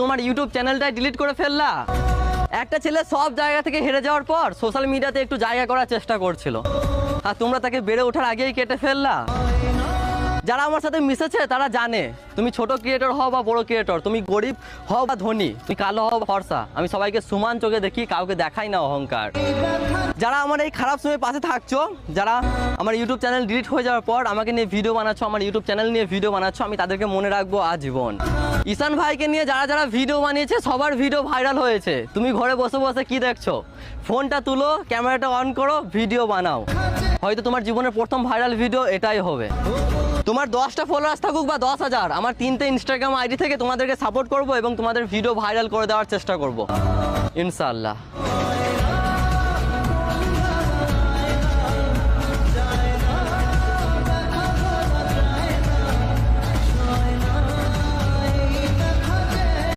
তোমার YouTube চ্যানেলটাই delete করে ফেললা। একটা ছেলে সব জায়গা থেকে হেরে যাওয়ার পর সোশ্যাল মিডিয়াতে একটু জায়গা করার চেষ্টা করছিল, আর তোমরা তাকে বেড়ে ওঠার আগেই কেটে ফেললা। যারা আমার সাথে মিশেছে তারা জানে তুমি ছোট ক্রিয়েটর হও বা বড় ক্রিয়েটর, তুমি গরিব হও বা ধনী, তুমি কালো হও বা ফর্সা, আমি সবাইকে সমান চোখে দেখি, কাউকে দেখাই না অহংকার। যারা আমার এই খারাপ সময় পাশে থাকছো, যারা আমার ইউটিউব চ্যানেল ডিলিট হয়ে যাওয়ার পর আমাকে নিয়ে ভিডিও বানাচ্ছ, আমার ইউটিউব চ্যানেল নিয়ে ভিডিও বানাচ্ছ, আমি তাদেরকে মনে রাখবো আজীবন। ঈশান ভাইকে নিয়ে যারা যারা ভিডিও বানিয়েছে সবার ভিডিও ভাইরাল হয়েছে। তুমি ঘরে বসে বসে কি দেখছো? ফোনটা তুলো, ক্যামেরাটা অন করো, ভিডিও বানাও। হয়তো তোমার জীবনের প্রথম ভাইরাল ভিডিও এটাই হবে। তোমার 10টা ফলোয়ার্স থাকুক বা 10,000, আমার 3টে ইনস্টাগ্রাম আইডি থেকে তোমাদেরকে সাপোর্ট করব এবং তোমাদের ভিডিও ভাইরাল করে দেওয়ার চেষ্টা করব ইনশাআল্লাহ।